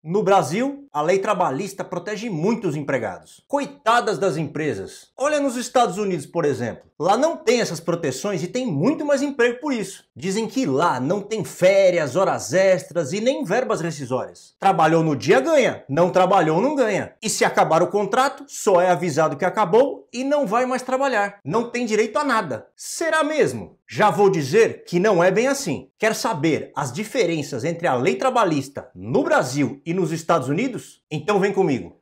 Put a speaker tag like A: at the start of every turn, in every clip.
A: No Brasil, a lei trabalhista protege muito os empregados. Coitadas das empresas. Olha nos Estados Unidos, por exemplo. Lá não tem essas proteções e tem muito mais emprego por isso. Dizem que lá não tem férias, horas extras e nem verbas rescisórias. Trabalhou no dia ganha, não trabalhou não ganha. E se acabar o contrato, só é avisado que acabou e não vai mais trabalhar. Não tem direito a nada. Será mesmo? Já vou dizer que não é bem assim. Quer saber as diferenças entre a lei trabalhista no Brasil e nos Estados Unidos? Então vem comigo.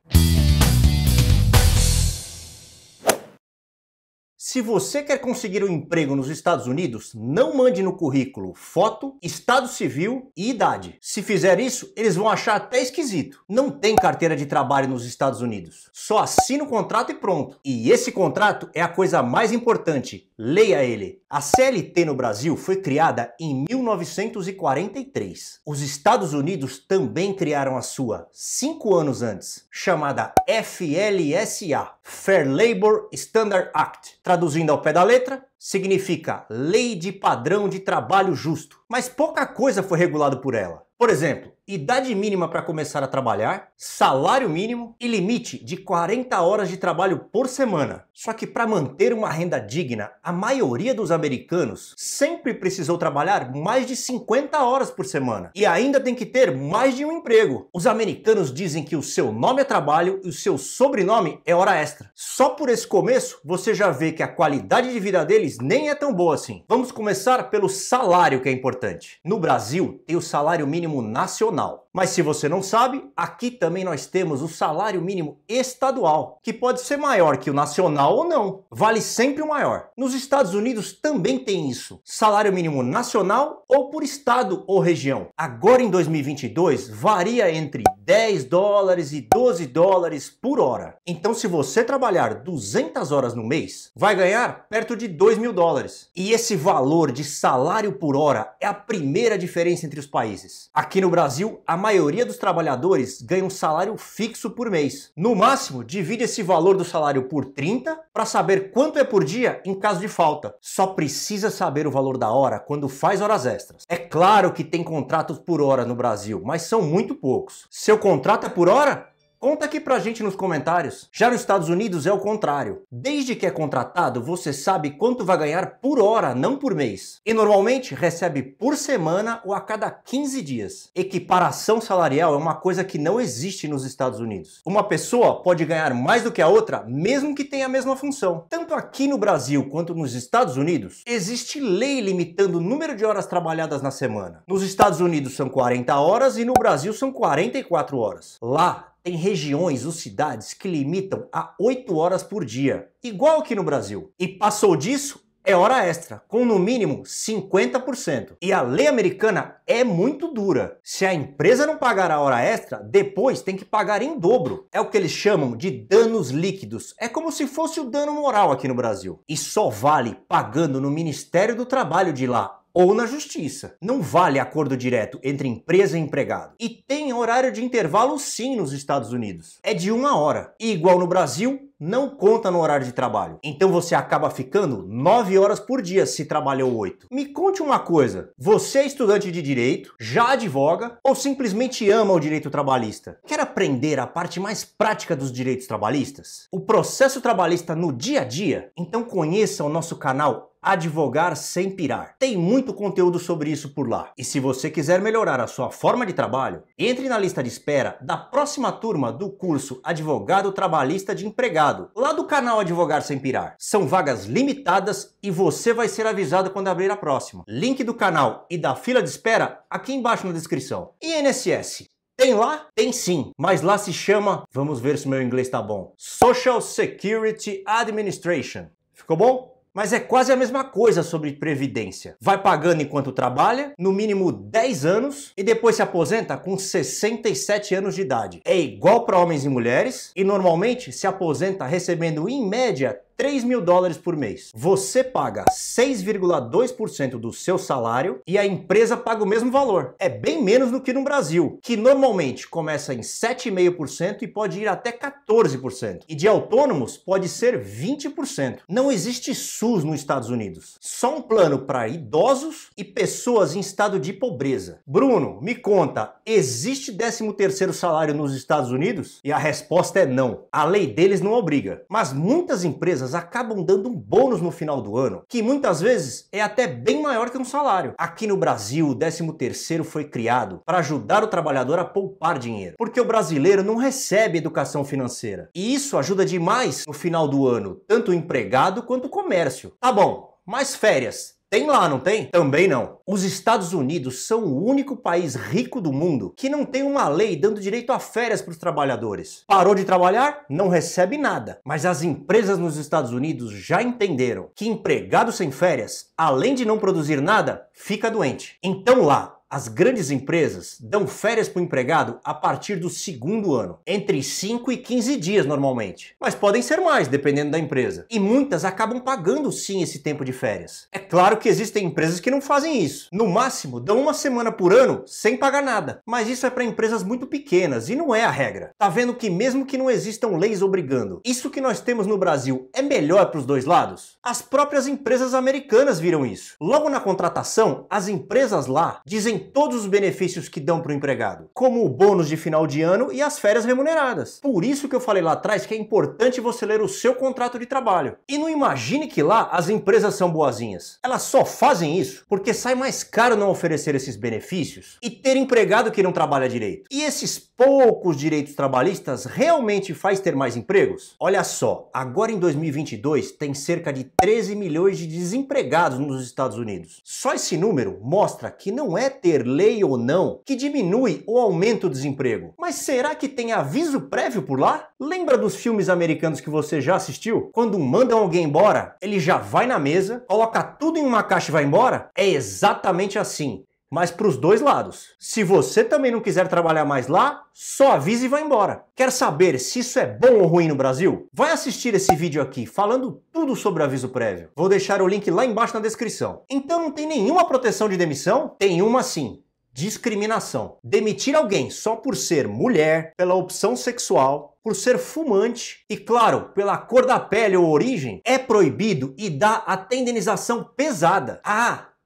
A: Se você quer conseguir um emprego nos Estados Unidos, não mande no currículo foto, estado civil e idade. Se fizer isso, eles vão achar até esquisito. Não tem carteira de trabalho nos Estados Unidos. Só assina o contrato e pronto. E esse contrato é a coisa mais importante. Leia ele. A CLT no Brasil foi criada em 1943. Os Estados Unidos também criaram a sua 5 anos antes, chamada FLSA, Fair Labor Standard Act. Traduzindo ao pé da letra, significa Lei de Padrão de Trabalho Justo. Mas pouca coisa foi regulado por ela. Por exemplo, idade mínima para começar a trabalhar, salário mínimo e limite de 40 horas de trabalho por semana. Só que para manter uma renda digna, a maioria dos americanos sempre precisou trabalhar mais de 50 horas por semana. E ainda tem que ter mais de um emprego. Os americanos dizem que o seu nome é trabalho e o seu sobrenome é hora extra. Só por esse começo, você já vê que a qualidade de vida deles nem é tão boa assim. Vamos começar pelo salário, que é importante. No Brasil, tem o salário mínimo nacional. Mas se você não sabe, aqui também nós temos o salário mínimo estadual, que pode ser maior que o nacional ou não. Vale sempre o maior. Nos Estados Unidos também tem isso. Salário mínimo nacional ou por estado ou região. Agora em 2022 varia entre 10 dólares e 12 dólares por hora. Então se você trabalhar 200 horas no mês, vai ganhar perto de 2 mil dólares. E esse valor de salário por hora é a primeira diferença entre os países. Aqui no Brasil, a maioria dos trabalhadores ganha um salário fixo por mês. No máximo, divide esse valor do salário por 30 para saber quanto é por dia em caso de falta. Só precisa saber o valor da hora quando faz horas extras. É claro que tem contratos por hora no Brasil, mas são muito poucos. Seu contrato é por hora? Conta aqui pra gente nos comentários. Já nos Estados Unidos é o contrário. Desde que é contratado, você sabe quanto vai ganhar por hora, não por mês. E normalmente recebe por semana ou a cada 15 dias. Equiparação salarial é uma coisa que não existe nos Estados Unidos. Uma pessoa pode ganhar mais do que a outra, mesmo que tenha a mesma função. Tanto aqui no Brasil quanto nos Estados Unidos, existe lei limitando o número de horas trabalhadas na semana. Nos Estados Unidos são 40 horas e no Brasil são 44 horas. Lá, tem regiões ou cidades que limitam a 8 horas por dia, igual aqui no Brasil. E passou disso, é hora extra, com no mínimo 50%. E a lei americana é muito dura. Se a empresa não pagar a hora extra, depois tem que pagar em dobro. É o que eles chamam de danos líquidos. É como se fosse o dano moral aqui no Brasil. E só vale pagando no Ministério do Trabalho de lá, ou na justiça. Não vale acordo direto entre empresa e empregado. E tem horário de intervalo sim nos Estados Unidos. É de 1 hora. E igual no Brasil, não conta no horário de trabalho. Então você acaba ficando 9 horas por dia se trabalhou 8. Me conte uma coisa. Você é estudante de direito, já advoga ou simplesmente ama o direito trabalhista? Quer aprender a parte mais prática dos direitos trabalhistas? O processo trabalhista no dia a dia? Então conheça o nosso canal Advogar Sem Pirar. Tem muito conteúdo sobre isso por lá. E se você quiser melhorar a sua forma de trabalho, entre na lista de espera da próxima turma do curso Advogado Trabalhista de Empregado, lá do canal Advogar Sem Pirar. São vagas limitadas e você vai ser avisado quando abrir a próxima. Link do canal e da fila de espera aqui embaixo na descrição. E INSS? Tem lá? Tem sim, mas lá se chama, vamos ver se meu inglês tá bom, Social Security Administration. Ficou bom? Mas é quase a mesma coisa sobre previdência. Vai pagando enquanto trabalha, no mínimo 10 anos, e depois se aposenta com 67 anos de idade. É igual para homens e mulheres, e normalmente se aposenta recebendo em média $3.000 por mês. Você paga 6,2% do seu salário e a empresa paga o mesmo valor. É bem menos do que no Brasil, que normalmente começa em 7,5% e pode ir até 14%. E de autônomos pode ser 20%. Não existe SUS nos Estados Unidos. Só um plano para idosos e pessoas em estado de pobreza. Bruno, me conta, existe 13º salário nos Estados Unidos? E a resposta é não. A lei deles não obriga. Mas muitas empresas acabam dando um bônus no final do ano, que muitas vezes é até bem maior que um salário. Aqui no Brasil, o 13º foi criado para ajudar o trabalhador a poupar dinheiro, porque o brasileiro não recebe educação financeira. E isso ajuda demais no final do ano, tanto o empregado quanto o comércio. Tá bom, mas férias? Tem lá, não tem? Também não. Os Estados Unidos são o único país rico do mundo que não tem uma lei dando direito a férias para os trabalhadores. Parou de trabalhar? Não recebe nada. Mas as empresas nos Estados Unidos já entenderam que empregado sem férias, além de não produzir nada, fica doente. Então lá, as grandes empresas dão férias para o empregado a partir do 2º ano, entre 5 e 15 dias normalmente. Mas podem ser mais, dependendo da empresa. E muitas acabam pagando sim esse tempo de férias. É claro que existem empresas que não fazem isso. No máximo, dão uma semana por ano sem pagar nada. Mas isso é para empresas muito pequenas e não é a regra. Tá vendo que mesmo que não existam leis obrigando, isso que nós temos no Brasil é melhor para os dois lados? As próprias empresas americanas viram isso. Logo na contratação, as empresas lá dizem todos os benefícios que dão para o empregado, como o bônus de final de ano e as férias remuneradas. Por isso que eu falei lá atrás que é importante você ler o seu contrato de trabalho. E não imagine que lá as empresas são boazinhas. Elas só fazem isso porque sai mais caro não oferecer esses benefícios e ter empregado que não trabalha direito. E esses poucos direitos trabalhistas realmente faz ter mais empregos? Olha só, agora em 2022 tem cerca de 13 milhões de desempregados nos Estados Unidos. Só esse número mostra que não é ter lei ou não que diminui ou aumenta o desemprego. Mas será que tem aviso prévio por lá? Lembra dos filmes americanos que você já assistiu? Quando mandam alguém embora, ele já vai na mesa, coloca tudo em uma caixa e vai embora? É exatamente assim. Mas para os dois lados. Se você também não quiser trabalhar mais lá, só avisa e vai embora. Quer saber se isso é bom ou ruim no Brasil? Vai assistir esse vídeo aqui falando tudo sobre o aviso prévio. Vou deixar o link lá embaixo na descrição. Então não tem nenhuma proteção de demissão? Tem uma sim. Discriminação. Demitir alguém só por ser mulher, pela opção sexual, por ser fumante e, claro, pela cor da pele ou origem, é proibido e dá até indenização pesada.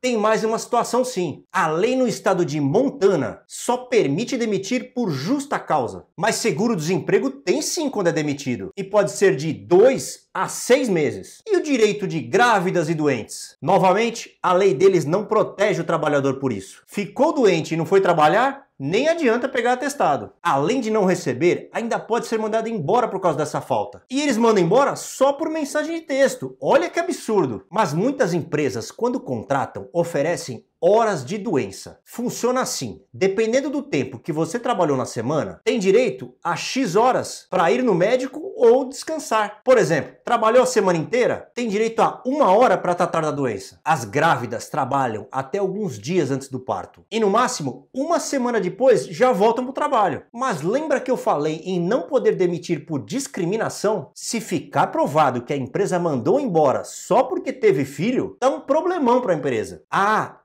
A: Tem mais uma situação sim. A lei no estado de Montana só permite demitir por justa causa. Mas seguro-desemprego tem sim quando é demitido. E pode ser de 2 a 6 meses. E o direito de grávidas e doentes? Novamente, a lei deles não protege o trabalhador por isso. Ficou doente e não foi trabalhar? Nem adianta pegar atestado. Além de não receber, ainda pode ser mandado embora por causa dessa falta. E eles mandam embora só por mensagem de texto. Olha que absurdo. Mas muitas empresas, quando contratam, oferecem horas de doença. Funciona assim: dependendo do tempo que você trabalhou na semana, tem direito a X horas para ir no médico ou descansar. Por exemplo, trabalhou a semana inteira, tem direito a 1 hora para tratar da doença. As grávidas trabalham até alguns dias antes do parto. E no máximo, 1 semana depois já voltam para o trabalho. Mas lembra que eu falei em não poder demitir por discriminação? Se ficar provado que a empresa mandou embora só porque teve filho, dá um problemão para a empresa.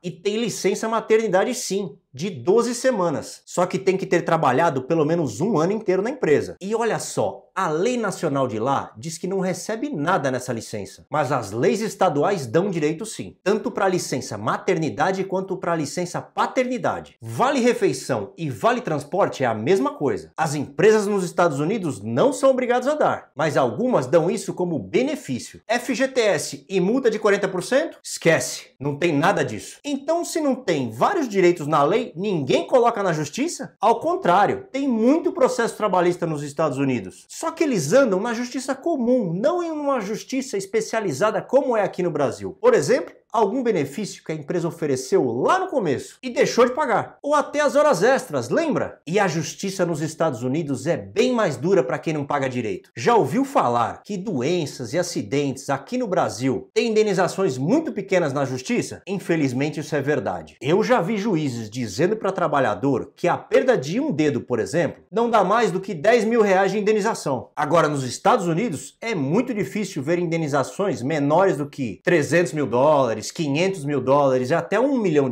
A: E tem licença maternidade sim, de 12 semanas. Só que tem que ter trabalhado pelo menos 1 ano inteiro na empresa. E olha só, a lei nacional de lá diz que não recebe nada nessa licença. Mas as leis estaduais dão direito sim. Tanto para licença maternidade quanto para licença paternidade. Vale refeição e vale transporte é a mesma coisa. As empresas nos Estados Unidos não são obrigadas a dar. Mas algumas dão isso como benefício. FGTS e multa de 40%? Esquece, não tem nada disso. Então se não tem vários direitos na lei, ninguém coloca na justiça? Ao contrário, tem muito processo trabalhista nos Estados Unidos. Só que eles andam na justiça comum, não em uma justiça especializada como é aqui no Brasil. Por exemplo, algum benefício que a empresa ofereceu lá no começo e deixou de pagar. Ou até as horas extras, lembra? E a justiça nos Estados Unidos é bem mais dura para quem não paga direito. Já ouviu falar que doenças e acidentes aqui no Brasil têm indenizações muito pequenas na justiça? Infelizmente isso é verdade. Eu já vi juízes dizendo para trabalhador que a perda de um dedo, por exemplo, não dá mais do que 10 mil reais de indenização. Agora, nos Estados Unidos, é muito difícil ver indenizações menores do que 300 mil dólares, 500 mil dólares e até $1 milhão.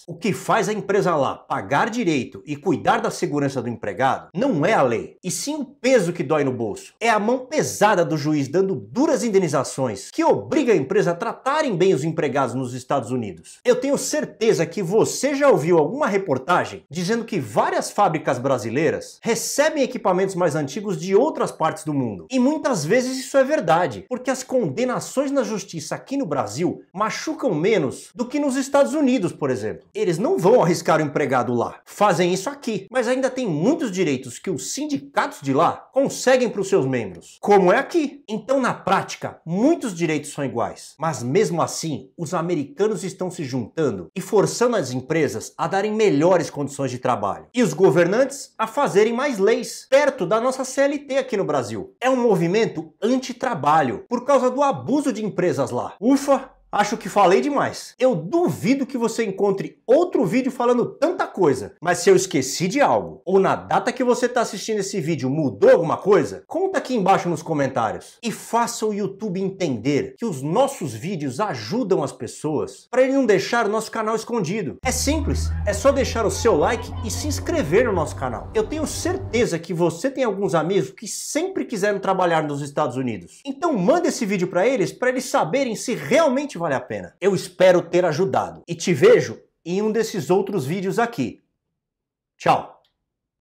A: O que faz a empresa lá pagar direito e cuidar da segurança do empregado não é a lei, e sim o peso que dói no bolso. É a mão pesada do juiz dando duras indenizações que obriga a empresa a tratarem bem os empregados nos Estados Unidos. Eu tenho certeza que você já ouviu alguma reportagem dizendo que várias fábricas brasileiras recebem equipamentos mais antigos de outras partes do mundo. E muitas vezes isso é verdade, porque as condenações na justiça aqui no Brasil machucam menos do que nos Estados Unidos, por exemplo. Eles não vão arriscar o empregado lá. Fazem isso aqui, mas ainda tem muitos direitos que os sindicatos de lá conseguem para os seus membros, como é aqui. Então, na prática, muitos direitos são iguais. Mas mesmo assim, os americanos estão se juntando e forçando as empresas a darem melhores condições de trabalho. E os governantes a fazerem mais leis, perto da nossa CLT aqui no Brasil. É um movimento anti-trabalho, por causa do abuso de empresas lá. Ufa! Acho que falei demais. Eu duvido que você encontre outro vídeo falando tanta coisa. Mas se eu esqueci de algo, ou na data que você está assistindo esse vídeo mudou alguma coisa, conta aqui embaixo nos comentários. E faça o YouTube entender que os nossos vídeos ajudam as pessoas para ele não deixar o nosso canal escondido. É simples, é só deixar o seu like e se inscrever no nosso canal. Eu tenho certeza que você tem alguns amigos que sempre quiseram trabalhar nos Estados Unidos. Então manda esse vídeo para eles saberem se realmente vale a pena. Eu espero ter ajudado e te vejo em um desses outros vídeos aqui. Tchau!